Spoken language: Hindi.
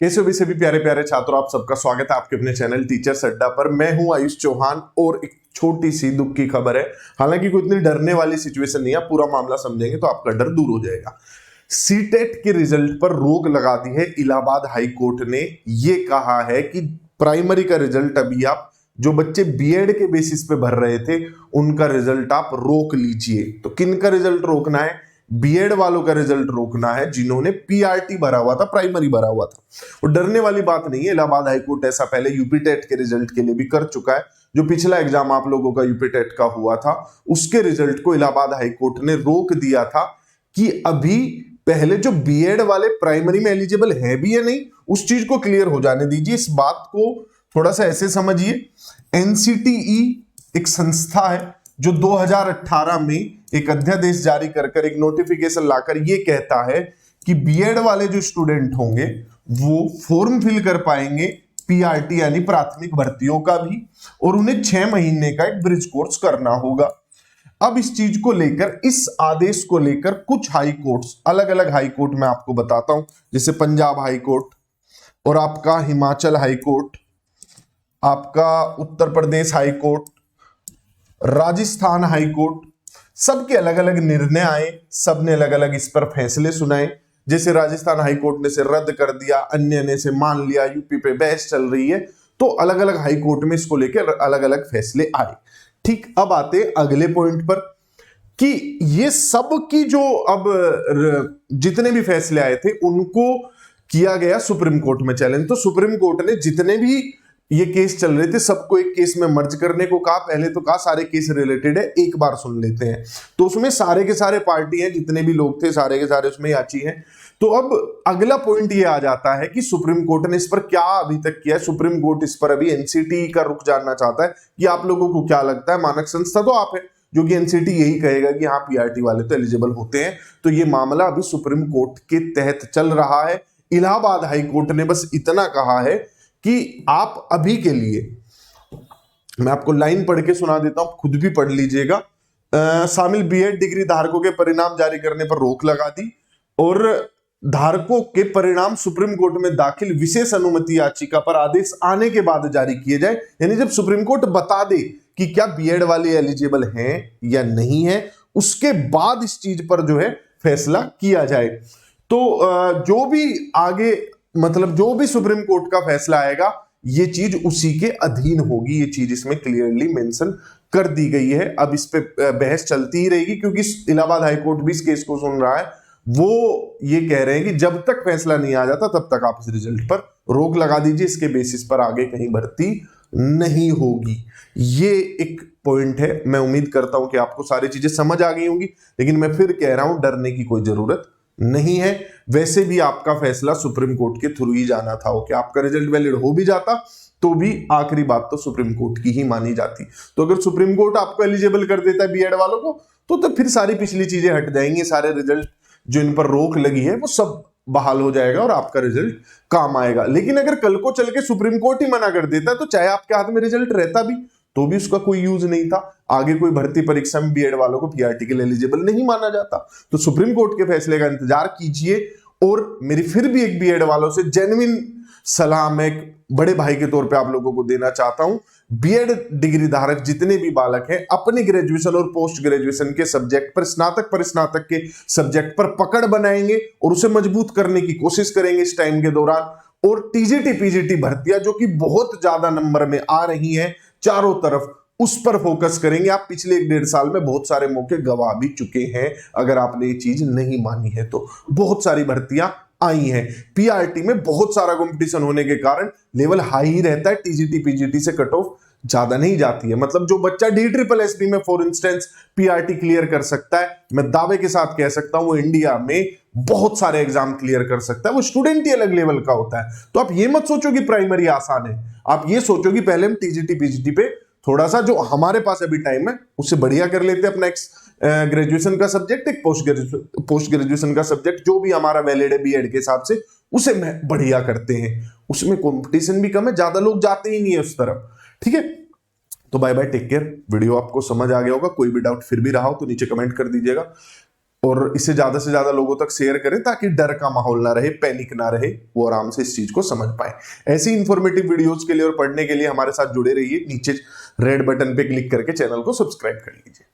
कैसे भी सभी प्यारे प्यारे छात्रों, आप सबका स्वागत है आपके अपने चैनल टीचर्स अड्डा पर। मैं हूं आयुष चौहान और एक छोटी सी दुख की खबर है। हालांकि कोई इतनी डरने वाली सिचुएशन नहीं है, आप पूरा मामला समझेंगे तो आपका डर दूर हो जाएगा। सीटेट के रिजल्ट पर रोक लगा दी है इलाहाबाद हाई कोर्ट ने। ये कहा है कि प्राइमरी का रिजल्ट अभी आप जो बच्चे बीएड के बेसिस पे भर रहे थे उनका रिजल्ट आप रोक लीजिए। तो किन का रिजल्ट रोकना है? बीएड वालों का रिजल्ट रोकना है जिन्होंने पीआरटी भरा हुआ था, प्राइमरी भरा हुआ था। और डरने वाली बात नहीं है, इलाहाबाद हाईकोर्ट ऐसा पहले यूपी टेट के रिजल्ट के लिए भी कर चुका है। जो पिछला एग्जाम आप लोगों का यूपी टेट का हुआ था उसके रिजल्ट को इलाहाबाद हाईकोर्ट ने रोक दिया था कि अभी पहले जो बीएड वाले प्राइमरी में एलिजिबल है भी या नहीं, उस चीज को क्लियर हो जाने दीजिए। इस बात को थोड़ा सा ऐसे समझिए, एनसीटीई एक संस्था है जो 2018 में एक अध्यादेश जारी कर एक नोटिफिकेशन लाकर ये कहता है कि बीएड वाले जो स्टूडेंट होंगे वो फॉर्म फिल कर पाएंगे पीआरटी यानी प्राथमिक भर्तियों का भी, और उन्हें 6 महीने का एक ब्रिज कोर्स करना होगा। अब इस चीज को लेकर, इस आदेश को लेकर कुछ हाई कोर्ट्स, अलग अलग हाई कोर्ट मैं आपको बताता हूं, जैसे पंजाब हाई कोर्ट और आपका हिमाचल हाई कोर्ट, आपका Uttar Pradesh high court, Rajasthan high court, सबके अलग अलग निर्णय आए, सबने अलग अलग इस पर फैसले सुनाए। जैसे राजस्थान हाई कोर्ट ने से रद्द कर दिया, अन्य ने से मान लिया, यूपी पे बहस चल रही है। तो अलग अलग हाई कोर्ट में इसको लेकर अलग अलग फैसले आए। ठीक, अब आते अगले पॉइंट पर कि ये सब की जो अब जितने भी फैसले आए थे उनको किया गया सुप्रीम कोर्ट में चैलेंज। तो सुप्रीम कोर्ट ने जितने भी ये केस चल रहे थे सबको एक केस में मर्ज करने को कहा। पहले तो कहा सारे केस रिलेटेड है, एक बार सुन लेते हैं। तो उसमें सारे के सारे पार्टी हैं, जितने भी लोग थे सारे के सारे उसमें याची हैं। तो अब अगला पॉइंट ये आ जाता है कि सुप्रीम कोर्ट ने इस पर क्या अभी तक किया है। सुप्रीम कोर्ट इस पर अभी एनसीटी का रुख जानना चाहता है कि आप लोगों को क्या लगता है। मानक संस्था तो आप है, जो कि एनसीटी यही कहेगा कि हाँ पीआरटी वाले तो एलिजिबल होते हैं। तो ये मामला अभी सुप्रीम कोर्ट के तहत चल रहा है। इलाहाबाद हाई कोर्ट ने बस इतना कहा है कि आप अभी के लिए, मैं आपको लाइन पढ़ के सुना देता हूं, खुद भी पढ़ लीजिएगा। शामिल बीएड डिग्री धारकों के परिणाम जारी करने पर रोक लगा दी और धारकों के परिणाम सुप्रीम कोर्ट में दाखिल विशेष अनुमति याचिका पर आदेश आने के बाद जारी किए जाए। यानी जब सुप्रीम कोर्ट बता दे कि क्या बीएड वाले एलिजिबल हैं या नहीं है, उसके बाद इस चीज पर जो है फैसला किया जाए। तो जो भी आगे, मतलब जो भी सुप्रीम कोर्ट का फैसला आएगा ये चीज उसी के अधीन होगी। ये चीज इसमें क्लियरली मेंशन कर दी गई है। अब इस पे बहस चलती ही रहेगी क्योंकि इलाहाबाद हाई कोर्ट भी इस केस को सुन रहा है। वो ये कह रहे हैं कि जब तक फैसला नहीं आ जाता तब तक आप इस रिजल्ट पर रोक लगा दीजिए, इसके बेसिस पर आगे कहीं भर्ती नहीं होगी। ये एक पॉइंट है। मैं उम्मीद करता हूं कि आपको सारी चीजें समझ आ गई होंगी, लेकिन मैं फिर कह रहा हूं डरने की कोई जरूरत नहीं है। वैसे भी आपका फैसला सुप्रीम कोर्ट के थ्रू ही जाना था। ओके, आपका रिजल्ट वैलिड हो भी जाता तो भी आखिरी बात तो सुप्रीम कोर्ट की ही मानी जाती। तो अगर सुप्रीम कोर्ट आपको एलिजिबल कर देता है बीएड वालों को तो फिर सारी पिछली चीजें हट जाएंगी। सारे रिजल्ट जो इन पर रोक लगी है वो सब बहाल हो जाएगा और आपका रिजल्ट काम आएगा। लेकिन अगर कल को चल के सुप्रीम कोर्ट ही मना कर देता है तो चाहे आपके हाथ में रिजल्ट रहता भी तो भी उसका कोई यूज नहीं था। आगे कोई भर्ती परीक्षा में बीएड वालों को पीआरटी के लिए एलिजिबल नहीं माना जाता। तो सुप्रीम कोर्ट के फैसले का इंतजार कीजिए। और मेरी फिर भी एक बीएड वालों से जेन्युइन सलाह मैं एक बड़े भाई के तौर पे आप लोगों को देना चाहता हूं। बीएड डिग्री धारक जितने भी बालक हैं अपने ग्रेजुएशन और पोस्ट ग्रेजुएशन के सब्जेक्ट पर, स्नातक पर स्नातक के सब्जेक्ट पर पकड़ बनाएंगे और उसे मजबूत करने की कोशिश करेंगे इस टाइम के दौरान। और टीजीटी पीजीटी भर्तियां जो कि बहुत ज्यादा नंबर में आ रही हैं चारों तरफ, उस पर फोकस करेंगे। आप पिछले 1-1.5 साल में बहुत सारे मौके गवा भी चुके हैं। अगर आपने ये चीज नहीं मानी है तो बहुत सारी भर्तियां आई हैं। पीआरटी में बहुत सारा कंपटीशन होने के कारण लेवल हाई ही रहता है। टीजीटी पीजीटी से कट ऑफ ज्यादा नहीं जाती है। मतलब जो बच्चा DSSS में फॉर इंस्टेंस पीआरटी क्लियर कर सकता है, मैं दावे के साथ कह सकता हूं वो इंडिया में बहुत सारे एग्जाम क्लियर कर सकता है। वो स्टूडेंट ही अलग लेवल का होता है। तो आप ये मत सोचो कि प्राइमरी आसान है, आप ये सोचो कि पहले हम टीजीटी पीजीटी पे थोड़ा सा जो हमारे पास अभी टाइम है उससे बढ़िया कर लेते हैं अपना ग्रेजुएशन का सब्जेक्ट, एक पोस्ट ग्रेजुएशन का सब्जेक्ट जो भी हमारा वैलिड है बीएड के हिसाब से उसे बढ़िया करते हैं। उसमें कंपटीशन भी कम है, ज्यादा लोग जाते ही नहीं है उस तरफ। ठीक है, तो bye bye, take care. Video आपको समझ आ गया होगा। कोई भी डाउट फिर भी रहा हो तो नीचे कमेंट कर दीजिएगा। और इसे ज्यादा से ज्यादा लोगों तक शेयर करें ताकि डर का माहौल ना रहे, पैनिक ना रहे, वो आराम से इस चीज को समझ पाए। ऐसी इंफॉर्मेटिव वीडियोस के लिए और पढ़ने के लिए हमारे साथ जुड़े रहिए। नीचे रेड बटन पे क्लिक करके चैनल को सब्सक्राइब कर लीजिए।